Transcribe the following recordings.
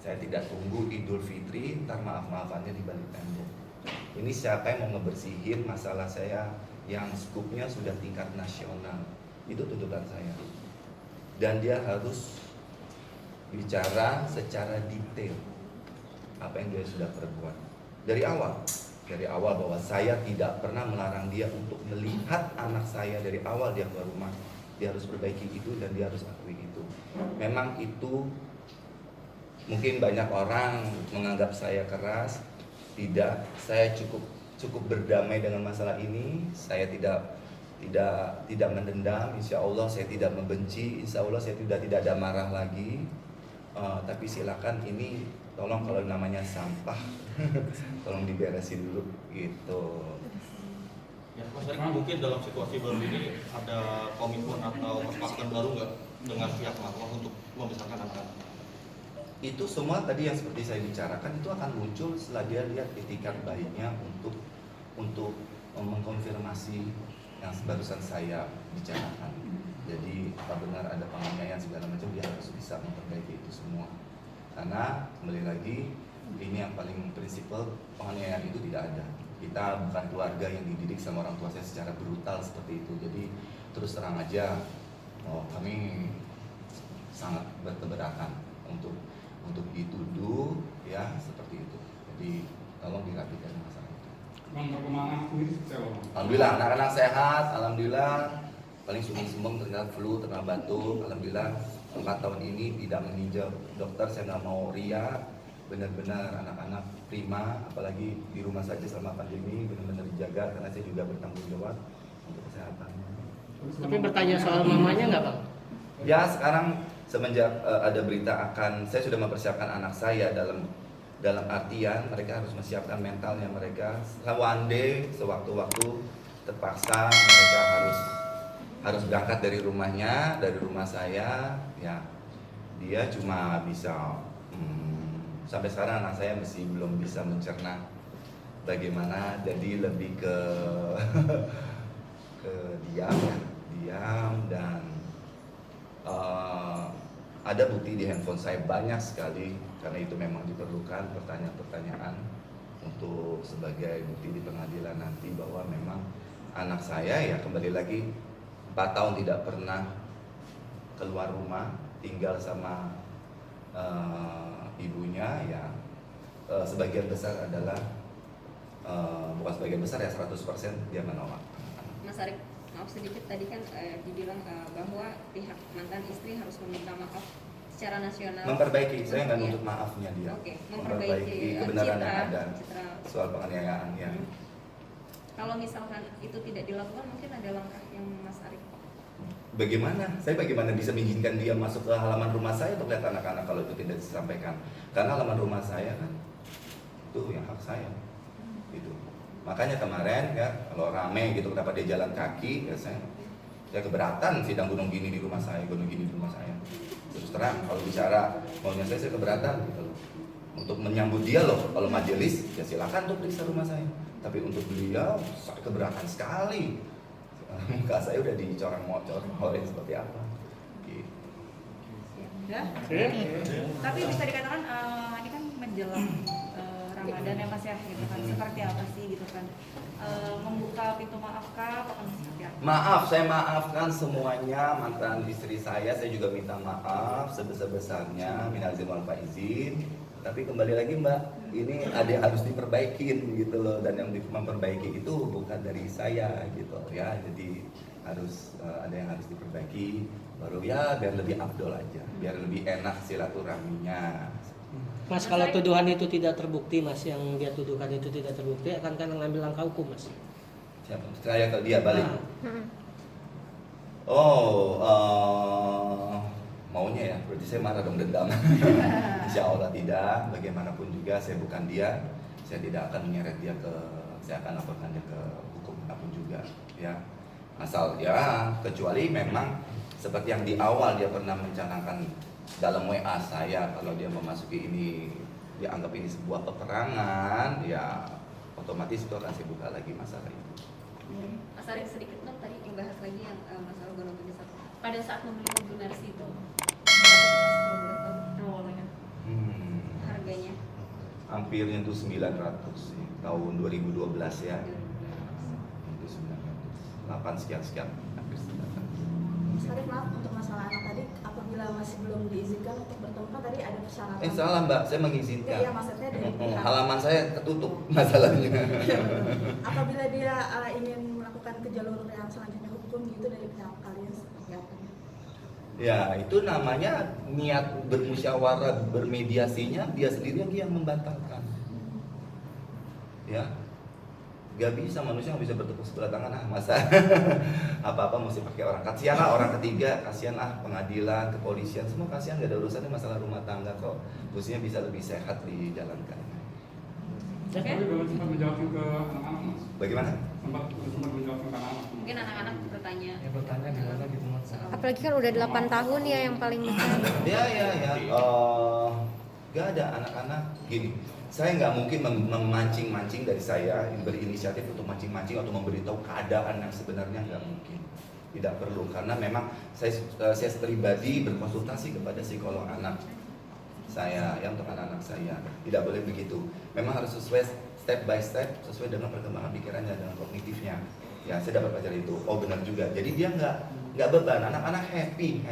Saya tidak tunggu Idul Fitri, ntar maaf-maafannya di balik tembok. Ini siapa yang mau ngebersihin masalah saya yang skupnya sudah tingkat nasional. Itu tuntutan saya. Dan dia harus bicara secara detail apa yang dia sudah perbuat. Dari awal bahwa saya tidak pernah melarang dia untuk melihat anak saya dari awal dia keluar rumah. Dia harus perbaiki itu dan dia harus akui itu. Memang itu mungkin banyak orang menganggap saya keras. Tidak, saya cukup berdamai dengan masalah ini. Saya tidak mendendam. Insya Allah saya tidak membenci. Insya Allah saya tidak ada marah lagi. Tapi silakan ini tolong kalau namanya sampah tolong diberesin dulu gitu. Ya, Mas Erik, mungkin dalam situasi baru ini ada komitmen atau kesepakatan baru nggak dengan pihak marwah untuk membesarkan anak-anak? Itu semua tadi yang seperti saya bicarakan itu akan muncul setelah dia lihat etikat baiknya untuk mengkonfirmasi yang barusan saya bicarakan. Jadi apa benar ada penganiayaan segala macam, dia harus bisa memperbaiki itu semua. Karena kembali lagi ini yang paling prinsipal, penganiayaan itu tidak ada. Kita bukan keluarga yang dididik sama orang tua saya secara brutal seperti itu. Jadi terus terang aja, kami sangat berkeberatan untuk dituduh ya seperti itu. Jadi tolong dirapikan masalah itu. Perkembangan ini seperti apa? Alhamdulillah anak-anak sehat, alhamdulillah. Paling sumbang terkena flu, terkena batuk. Alhamdulillah 4 tahun ini tidak meninjau dokter. Saya nggak mau ria. Benar-benar anak-anak prima, apalagi di rumah saja selama pandemi benar-benar dijaga karena saya juga bertanggung jawab untuk kesehatan. Tapi bertanya soal mamanya nggak Bang? Ya sekarang semenjak ada berita saya sudah mempersiapkan anak saya dalam artian mereka harus mempersiapkan mentalnya mereka. One day sewaktu-waktu terpaksa mereka harus berangkat dari rumahnya, dari rumah saya. Ya dia cuma bisa sampai sekarang anak saya masih belum bisa mencerna bagaimana, jadi lebih ke diam dan ada bukti di handphone saya banyak sekali karena itu memang diperlukan pertanyaan-pertanyaan untuk sebagai bukti di pengadilan nanti bahwa memang anak saya ya kembali lagi 4 tahun tidak pernah keluar rumah, tinggal sama ibunya ya sebagian besar adalah bukan sebagian besar ya 100% dia menolak. Mas Arik, maaf sedikit tadi kan dibilang bahwa pihak mantan istri harus meminta maaf secara nasional. Memperbaiki, saya nggak nuntut maafnya dia. Oke, Memperbaiki kebenaran yang ada citra. soal penganiayaan ya. Kalau misalkan itu tidak dilakukan, mungkin ada langkah yang Mas Arik. Bagaimana bisa mengizinkan dia masuk ke halaman rumah saya untuk lihat anak-anak kalau itu tidak disampaikan? Karena halaman rumah saya kan itu yang hak saya. Gitu. Makanya kemarin ya kalau rame gitu kenapa dia jalan kaki ya saya keberatan sidang gunung gini di rumah saya, Terus terang kalau bicara maunya saya keberatan gitu loh. Untuk menyambut dia loh kalau majelis ya silakan untuk periksa rumah saya. Tapi untuk beliau saya keberatan sekali. Muka saya udah dicorang-mocor seperti apa gitu. Ya. Tapi bisa dikatakan ini kan menjelang Ramadan ya Mas ya gitu kan. Seperti apa sih gitu kan? Membuka pintu maafkah atau seperti apa? Maaf, saya maafkan semuanya mantan istri saya juga minta maaf sebesar-besarnya minal aizin wal faizin. Tapi kembali lagi Mbak, ini ada yang harus diperbaikin gitu loh, dan yang memperbaiki itu bukan dari saya gitu ya, jadi harus ada yang harus diperbaiki baru ya biar lebih afdol aja, biar lebih enak silaturahminya. Mas, kalau tuduhan itu tidak terbukti Mas, yang dia tuduhkan itu tidak terbukti, akan mengambil langkah hukum Mas? Siapa? Saya ke dia balik. Maunya ya, berarti saya marah dong, dendam. Insya Allah tidak, bagaimanapun juga saya bukan dia, saya tidak akan menyeret dia saya akan laporkan dia ke hukum apapun juga ya. Asal ya, kecuali memang seperti yang di awal dia pernah mencanangkan dalam WA saya kalau dia memasuki ini, dia anggap ini sebuah peperangan, ya otomatis itu akan saya buka lagi masalah itu. Mas Arik sedikit dong tadi membahas lagi yang masalah gonong besar. Pada saat membeli mobil Mercy itu, hampir nyentuh 900 sih, tahun 2012 ya. Itu 900. 8 sekian hampir 900. Mas Arief, maaf untuk masalah anak tadi, apabila masih belum diizinkan untuk bertemu kan tadi ada persyaratan. Salah Mbak, saya mengizinkan. Iya, maksudnya dari pihak. Halaman saya ketutup masalahnya. Apabila dia ingin melakukan ke jalur yang selanjutnya hukum gitu dari pihak kalian seperti apa? Ya, itu namanya niat bermusyawarah, bermediasinya dia sendiri yang membatalkan. Ya, gak bisa manusia nggak bisa bertepuk sebelah tangan masa apa-apa mesti pakai orang. Kasihan lah orang ketiga, kasihan lah pengadilan, kepolisian, semua kasihan, gak ada urusannya masalah rumah tangga kok. Mestinya bisa lebih sehat dijalankan. Tapi belum sempat menjawabkan ke anak-anak mas. Bagaimana? Sempat menjawabkan ke anak-anak. Mungkin anak-anak bertanya. Ya bertanya gimana gitu mas. Apalagi kan udah 8 tahun ya yang paling besar. Ya. Gak ada anak-anak gini. Saya nggak mungkin memancing-mancing dari saya berinisiatif untuk mancing-mancing atau memberitahu keadaan yang sebenarnya nggak mungkin. Tidak perlu karena memang saya pribadi berkonsultasi kepada psikolog anak saya yang untuk anak-anak saya. Tidak boleh begitu. Memang harus sesuai step by step sesuai dengan perkembangan pikirannya dengan kognitifnya. Ya saya dapat pelajari itu. Oh benar juga. Jadi dia nggak beban. Anak-anak happy.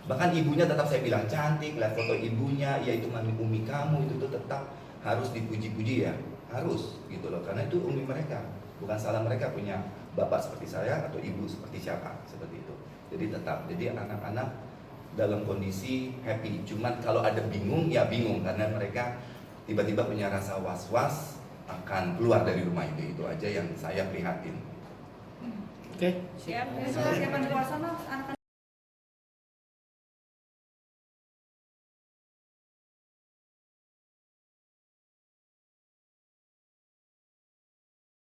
Bahkan ibunya tetap saya bilang cantik. Lihat foto ibunya. Ya itu mami umi kamu itu tetap harus dipuji-puji ya, harus gitu loh, karena itu umi mereka, bukan salah mereka punya bapak seperti saya atau ibu seperti siapa, seperti itu. Jadi tetap, jadi anak-anak dalam kondisi happy, cuman kalau ada bingung ya bingung karena mereka tiba-tiba punya rasa was-was akan keluar dari rumah itu aja yang saya prihatin. Oke. Siap. Persiapan puasa mas, anak-anak